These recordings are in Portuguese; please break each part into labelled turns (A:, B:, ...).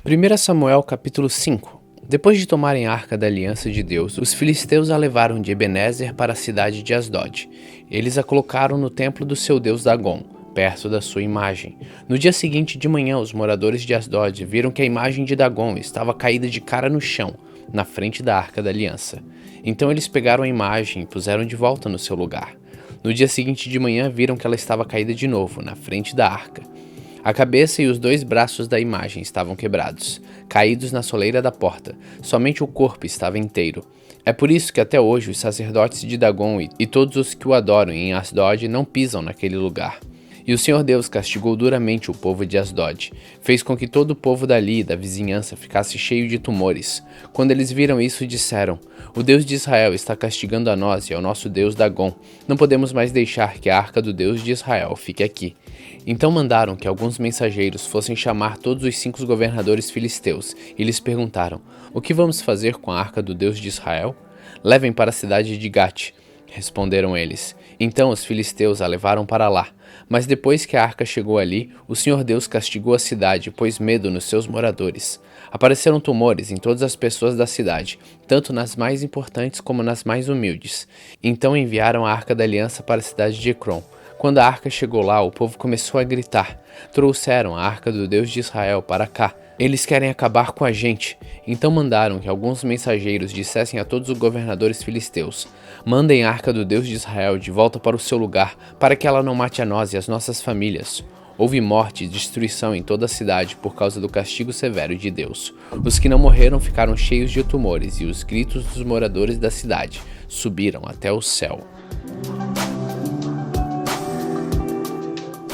A: 1 Samuel capítulo 5. Depois de tomarem a arca da aliança de Deus, os filisteus a levaram de Ebenezer para a cidade de Asdod. Eles a colocaram no templo do seu deus Dagom, perto da sua imagem. No dia seguinte de manhã, os moradores de Asdod viram que a imagem de Dagom estava caída de cara no chão, na frente da arca da aliança. Então eles pegaram a imagem e puseram de volta no seu lugar. No dia seguinte de manhã, viram que ela estava caída de novo, na frente da arca. A cabeça e os 2 braços da imagem estavam quebrados, caídos na soleira da porta. Somente o corpo estava inteiro. É por isso que até hoje os sacerdotes de Dagom e todos os que o adoram em Asdod não pisam naquele lugar. E o Senhor Deus castigou duramente o povo de Asdod. Fez com que todo o povo dali e da vizinhança ficasse cheio de tumores. Quando eles viram isso, disseram: "O Deus de Israel está castigando a nós e ao nosso Deus Dagom. Não podemos mais deixar que a arca do Deus de Israel fique aqui." Então mandaram que alguns mensageiros fossem chamar todos os 5 governadores filisteus e lhes perguntaram: "O que vamos fazer com a arca do Deus de Israel?" "Levem para a cidade de Gate", responderam eles. Então os filisteus a levaram para lá. Mas depois que a arca chegou ali, o Senhor Deus castigou a cidade e pôs medo nos seus moradores. Apareceram tumores em todas as pessoas da cidade, tanto nas mais importantes como nas mais humildes. Então enviaram a arca da aliança para a cidade de Ecrom. Quando a arca chegou lá, o povo começou a gritar: "Trouxeram a arca do Deus de Israel para cá. Eles querem acabar com a gente." Então mandaram que alguns mensageiros dissessem a todos os governadores filisteus: "Mandem a arca do Deus de Israel de volta para o seu lugar, para que ela não mate a nós e as nossas famílias." Houve morte e destruição em toda a cidade por causa do castigo severo de Deus. Os que não morreram ficaram cheios de tumores, e os gritos dos moradores da cidade subiram até o céu.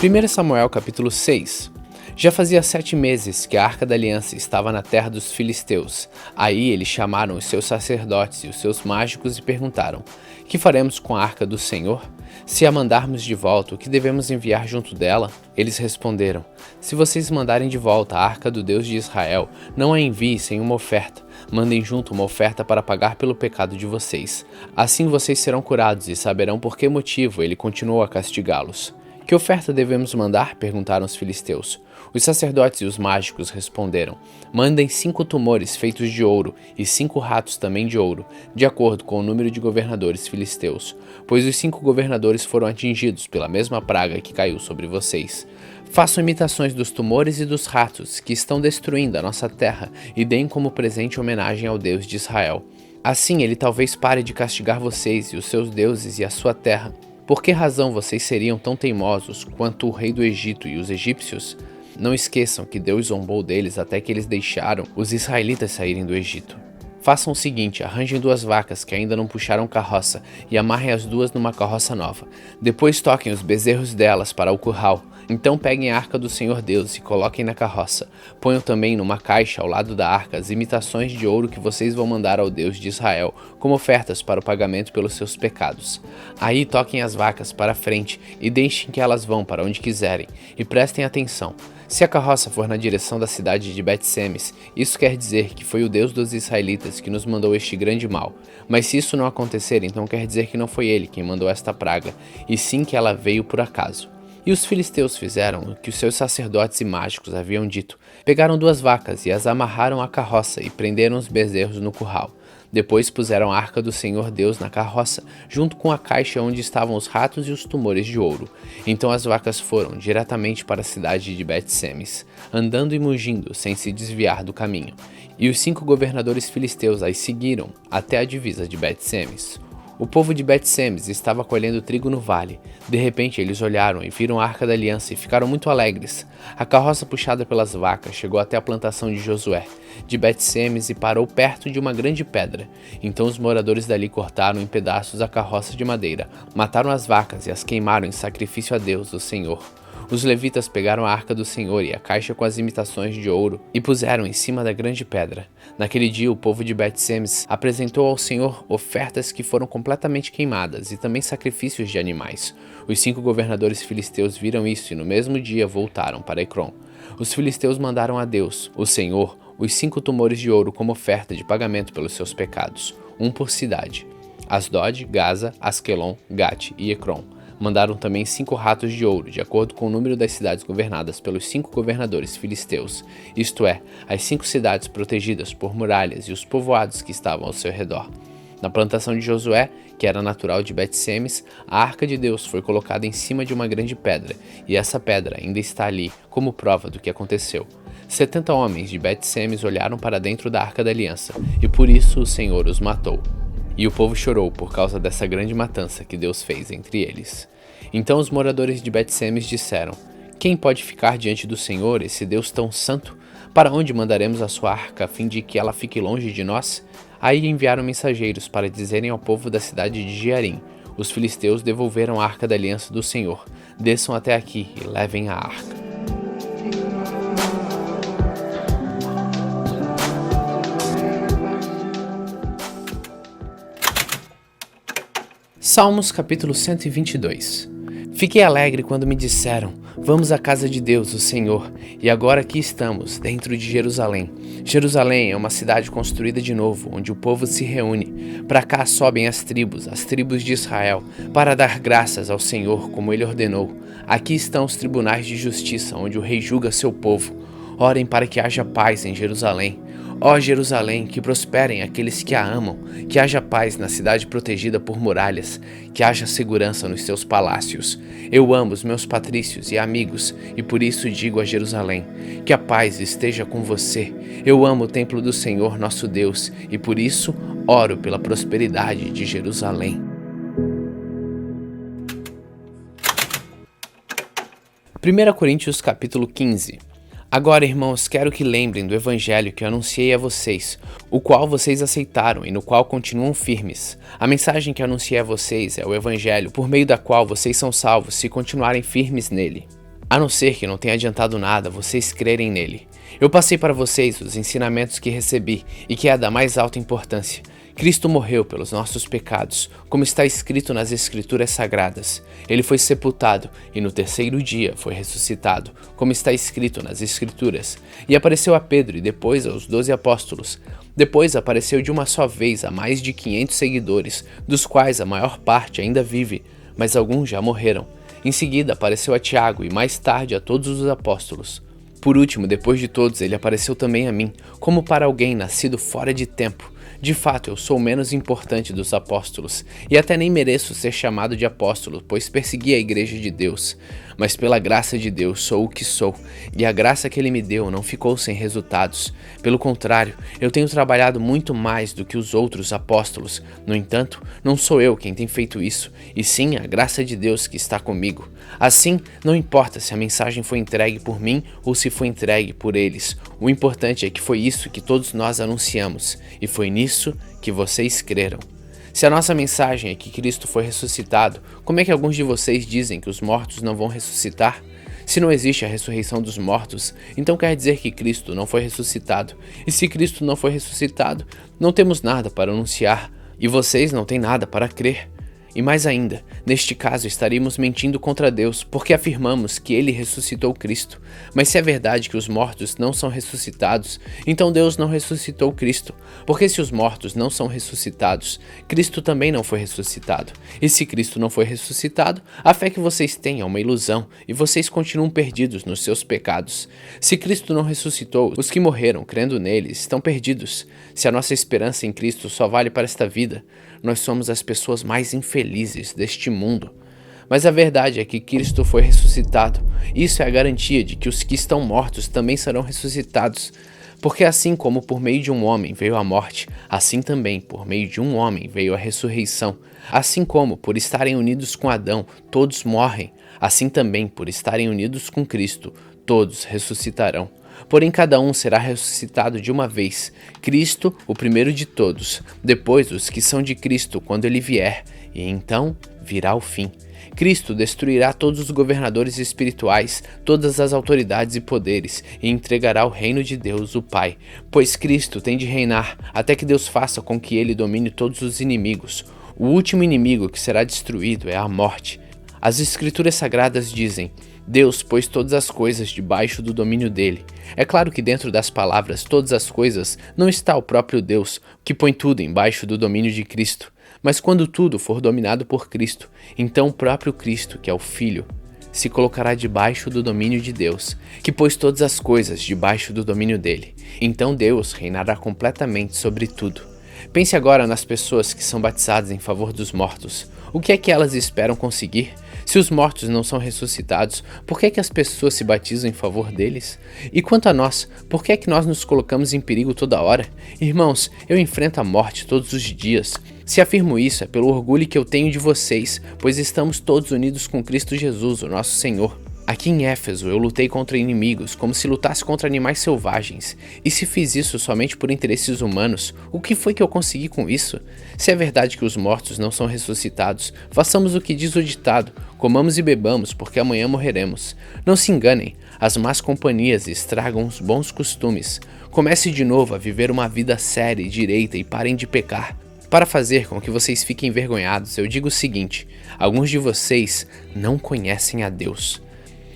A: 1 Samuel capítulo 6. Já fazia 7 meses que a arca da aliança estava na terra dos filisteus. Aí eles chamaram os seus sacerdotes e os seus mágicos e perguntaram: "Que faremos com a arca do Senhor? Se a mandarmos de volta, o que devemos enviar junto dela?" Eles responderam: "Se vocês mandarem de volta a arca do Deus de Israel, não a enviem sem uma oferta. Mandem junto uma oferta para pagar pelo pecado de vocês. Assim vocês serão curados e saberão por que motivo ele continuou a castigá-los." "Que oferta devemos mandar?" perguntaram os filisteus. Os sacerdotes e os mágicos responderam: "Mandem 5 tumores feitos de ouro e 5 ratos também de ouro, de acordo com o número de governadores filisteus, pois os 5 governadores foram atingidos pela mesma praga que caiu sobre vocês. Façam imitações dos tumores e dos ratos que estão destruindo a nossa terra e deem como presente homenagem ao Deus de Israel. Assim ele talvez pare de castigar vocês e os seus deuses e a sua terra. Por que razão vocês seriam tão teimosos quanto o rei do Egito e os egípcios? Não esqueçam que Deus zombou deles até que eles deixaram os israelitas saírem do Egito. Façam o seguinte: arranjem 2 vacas que ainda não puxaram carroça e amarrem as 2 numa carroça nova. Depois toquem os bezerros delas para o curral. Então peguem a arca do Senhor Deus e coloquem na carroça. Ponham também numa caixa ao lado da arca as imitações de ouro que vocês vão mandar ao Deus de Israel como ofertas para o pagamento pelos seus pecados. Aí toquem as vacas para frente e deixem que elas vão para onde quiserem. E prestem atenção. Se a carroça for na direção da cidade de Bet-Semes, isso quer dizer que foi o Deus dos israelitas que nos mandou este grande mal. Mas se isso não acontecer, então quer dizer que não foi ele quem mandou esta praga, e sim que ela veio por acaso." E os filisteus fizeram o que os seus sacerdotes e mágicos haviam dito. Pegaram 2 vacas e as amarraram à carroça e prenderam os bezerros no curral. Depois puseram a arca do Senhor Deus na carroça, junto com a caixa onde estavam os ratos e os tumores de ouro. Então as vacas foram diretamente para a cidade de Bet-Semes, andando e mugindo sem se desviar do caminho. E os 5 governadores filisteus as seguiram até a divisa de Bet-Semes. O povo de Bet-Semes estava colhendo trigo no vale. De repente eles olharam e viram a arca da aliança e ficaram muito alegres. A carroça puxada pelas vacas chegou até a plantação de Josué, de Bet-Semes, e parou perto de uma grande pedra. Então os moradores dali cortaram em pedaços a carroça de madeira, mataram as vacas e as queimaram em sacrifício a Deus, o Senhor. Os levitas pegaram a arca do Senhor e a caixa com as imitações de ouro e puseram em cima da grande pedra. Naquele dia o povo de Bet-Semes apresentou ao Senhor ofertas que foram completamente queimadas e também sacrifícios de animais. Os 5 governadores filisteus viram isso e no mesmo dia voltaram para Ecrom. Os filisteus mandaram a Deus, o Senhor, os 5 tumores de ouro como oferta de pagamento pelos seus pecados, um por cidade: Asdod, Gaza, Asquelon, Gate e Ecrom. Mandaram também 5 ratos de ouro, de acordo com o número das cidades governadas pelos 5 governadores filisteus, isto é, as 5 cidades protegidas por muralhas e os povoados que estavam ao seu redor. Na plantação de Josué, que era natural de Bet-Semes, a arca de Deus foi colocada em cima de uma grande pedra, e essa pedra ainda está ali como prova do que aconteceu. 70 homens de Bet-Semes olharam para dentro da arca da aliança, e por isso o Senhor os matou. E o povo chorou por causa dessa grande matança que Deus fez entre eles. Então os moradores de Bet-Semes disseram: quem pode ficar diante do Senhor, esse Deus tão santo? Para onde mandaremos a sua arca, a fim de que ela fique longe de nós? Aí enviaram mensageiros para dizerem ao povo da cidade de Jearim: os filisteus devolveram a arca da aliança do Senhor. Desçam até aqui e levem a arca. Salmos capítulo 122. Fiquei alegre quando me disseram: vamos à casa de Deus, o Senhor, e agora aqui estamos, dentro de Jerusalém. Jerusalém é uma cidade construída de novo, onde o povo se reúne. Para cá sobem as tribos de Israel, para dar graças ao Senhor, como ele ordenou. Aqui estão os tribunais de justiça, onde o rei julga seu povo. Orem para que haja paz em Jerusalém. Ó Jerusalém, que prosperem aqueles que a amam, que haja paz na cidade protegida por muralhas, que haja segurança nos seus palácios. Eu amo os meus patrícios e amigos, e por isso digo a Jerusalém: que a paz esteja com você. Eu amo o templo do Senhor nosso Deus, e por isso oro pela prosperidade de Jerusalém. 1 Coríntios capítulo 15. Agora, irmãos, quero que lembrem do evangelho que eu anunciei a vocês, o qual vocês aceitaram e no qual continuam firmes. A mensagem que eu anunciei a vocês é o evangelho, por meio da qual vocês são salvos se continuarem firmes nele. A não ser que não tenha adiantado nada vocês crerem nele. Eu passei para vocês os ensinamentos que recebi e que é da mais alta importância. Cristo morreu pelos nossos pecados, como está escrito nas Escrituras Sagradas. Ele foi sepultado e no terceiro dia foi ressuscitado, como está escrito nas Escrituras. E apareceu a Pedro e depois aos 12 apóstolos. Depois apareceu de uma só vez a mais de 500 seguidores, dos quais a maior parte ainda vive, mas alguns já morreram. Em seguida apareceu a Tiago e mais tarde a todos os apóstolos. Por último, depois de todos, ele apareceu também a mim, como para alguém nascido fora de tempo. De fato, eu sou o menos importante dos apóstolos, e até nem mereço ser chamado de apóstolo, pois persegui a igreja de Deus. Mas pela graça de Deus sou o que sou, e a graça que ele me deu não ficou sem resultados. Pelo contrário, eu tenho trabalhado muito mais do que os outros apóstolos. No entanto, não sou eu quem tem feito isso, e sim a graça de Deus que está comigo. Assim, não importa se a mensagem foi entregue por mim ou se foi entregue por eles. O importante é que foi isso que todos nós anunciamos, e foi nisso que vocês creram. Se a nossa mensagem é que Cristo foi ressuscitado, como é que alguns de vocês dizem que os mortos não vão ressuscitar? Se não existe a ressurreição dos mortos, então quer dizer que Cristo não foi ressuscitado. E se Cristo não foi ressuscitado, não temos nada para anunciar, e vocês não têm nada para crer. E mais ainda, neste caso estaríamos mentindo contra Deus, porque afirmamos que ele ressuscitou Cristo. Mas se é verdade que os mortos não são ressuscitados, então Deus não ressuscitou Cristo. Porque se os mortos não são ressuscitados, Cristo também não foi ressuscitado. E se Cristo não foi ressuscitado, a fé que vocês têm é uma ilusão, e vocês continuam perdidos nos seus pecados. Se Cristo não ressuscitou, os que morreram crendo nele estão perdidos. Se a nossa esperança em Cristo só vale para esta vida, nós somos as pessoas mais infelizes deste mundo. Mas a verdade é que Cristo foi ressuscitado. Isso é a garantia de que os que estão mortos também serão ressuscitados. Porque assim como por meio de um homem veio a morte, assim também por meio de um homem veio a ressurreição. Assim como por estarem unidos com Adão, todos morrem, assim também por estarem unidos com Cristo, todos ressuscitarão. Porém cada um será ressuscitado de uma vez, Cristo o primeiro de todos, depois os que são de Cristo quando ele vier, e então virá o fim. Cristo destruirá todos os governadores espirituais, todas as autoridades e poderes, e entregará o reino de Deus, o Pai, pois Cristo tem de reinar até que Deus faça com que ele domine todos os inimigos. O último inimigo que será destruído é a morte. As Escrituras Sagradas dizem: Deus pôs todas as coisas debaixo do domínio dele. É claro que dentro das palavras todas as coisas não está o próprio Deus, que põe tudo embaixo do domínio de Cristo. Mas quando tudo for dominado por Cristo, então o próprio Cristo, que é o Filho, se colocará debaixo do domínio de Deus, que pôs todas as coisas debaixo do domínio dele. Então Deus reinará completamente sobre tudo. Pense agora nas pessoas que são batizadas em favor dos mortos. O que é que elas esperam conseguir? Se os mortos não são ressuscitados, por que é que as pessoas se batizam em favor deles? E quanto a nós, por que é que nós nos colocamos em perigo toda hora? Irmãos, eu enfrento a morte todos os dias. Se afirmo isso é pelo orgulho que eu tenho de vocês, pois estamos todos unidos com Cristo Jesus, o nosso Senhor. Aqui em Éfeso eu lutei contra inimigos como se lutasse contra animais selvagens. E se fiz isso somente por interesses humanos, o que foi que eu consegui com isso? Se é verdade que os mortos não são ressuscitados, façamos o que diz o ditado: comamos e bebamos, porque amanhã morreremos. Não se enganem, as más companhias estragam os bons costumes. Comece de novo a viver uma vida séria e direita e parem de pecar. Para fazer com que vocês fiquem envergonhados, eu digo o seguinte: alguns de vocês não conhecem a Deus.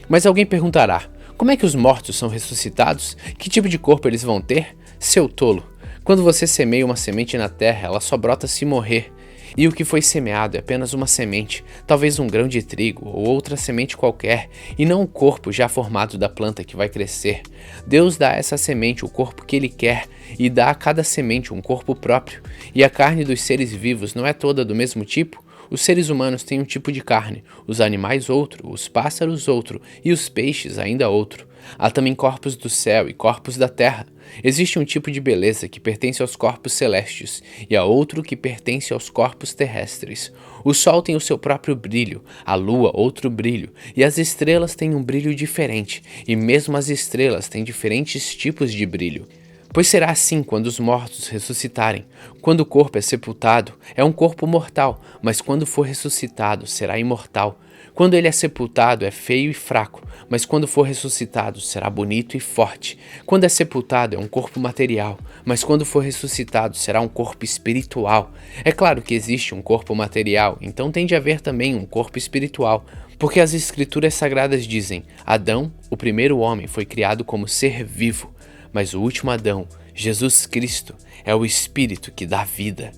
A: Mas alguém perguntará: como é que os mortos são ressuscitados? Que tipo de corpo eles vão ter? Seu tolo! Quando você semeia uma semente na terra, ela só brota se morrer. E o que foi semeado é apenas uma semente, talvez um grão de trigo ou outra semente qualquer, e não o corpo já formado da planta que vai crescer. Deus dá a essa semente o corpo que Ele quer e dá a cada semente um corpo próprio. E a carne dos seres vivos não é toda do mesmo tipo? Os seres humanos têm um tipo de carne, os animais outro, os pássaros outro e os peixes ainda outro. Há também corpos do céu e corpos da terra. Existe um tipo de beleza que pertence aos corpos celestes e há outro que pertence aos corpos terrestres. O sol tem o seu próprio brilho, a lua outro brilho e as estrelas têm um brilho diferente e mesmo as estrelas têm diferentes tipos de brilho. Pois será assim quando os mortos ressuscitarem. Quando o corpo é sepultado, é um corpo mortal, mas quando for ressuscitado, será imortal. Quando ele é sepultado, é feio e fraco, mas quando for ressuscitado, será bonito e forte. Quando é sepultado, é um corpo material, mas quando for ressuscitado, será um corpo espiritual. É claro que existe um corpo material, então tem de haver também um corpo espiritual. Porque as Escrituras Sagradas dizem: Adão, o primeiro homem, foi criado como ser vivo. Mas o último Adão, Jesus Cristo, é o Espírito que dá vida.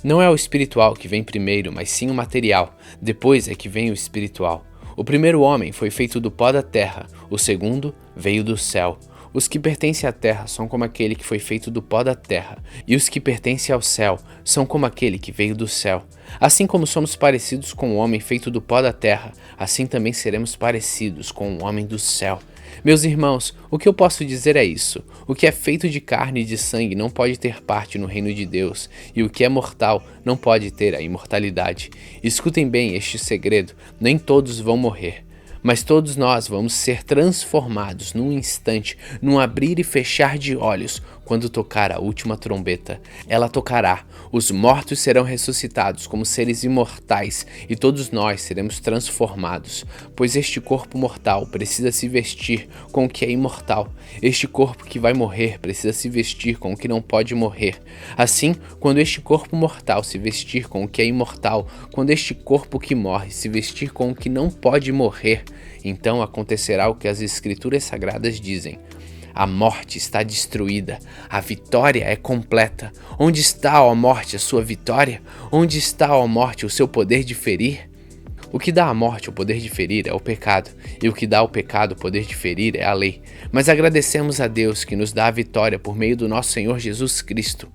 A: Não é o espiritual que vem primeiro, mas sim o material. Depois é que vem o espiritual. O primeiro homem foi feito do pó da terra, o segundo veio do céu. Os que pertencem à terra são como aquele que foi feito do pó da terra, e os que pertencem ao céu são como aquele que veio do céu. Assim como somos parecidos com o homem feito do pó da terra, assim também seremos parecidos com o homem do céu. Meus irmãos, o que eu posso dizer é isso: o que é feito de carne e de sangue não pode ter parte no reino de Deus, e o que é mortal não pode ter a imortalidade. Escutem bem este segredo: nem todos vão morrer, mas todos nós vamos ser transformados num instante, num abrir e fechar de olhos, quando tocar a última trombeta. Ela tocará, os mortos serão ressuscitados como seres imortais e todos nós seremos transformados, pois este corpo mortal precisa se vestir com o que é imortal. Este corpo que vai morrer precisa se vestir com o que não pode morrer. Assim, quando este corpo mortal se vestir com o que é imortal, quando este corpo que morre se vestir com o que não pode morrer, então acontecerá o que as Escrituras Sagradas dizem: a morte está destruída, a vitória é completa. Onde está, ó morte, a sua vitória? Onde está, ó morte, o seu poder de ferir? O que dá à morte o poder de ferir é o pecado, e o que dá ao pecado o poder de ferir é a lei. Mas agradecemos a Deus que nos dá a vitória por meio do nosso Senhor Jesus Cristo.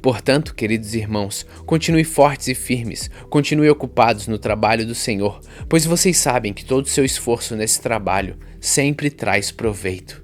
A: Portanto, queridos irmãos, continue fortes e firmes, continue ocupados no trabalho do Senhor, pois vocês sabem que todo o seu esforço nesse trabalho sempre traz proveito.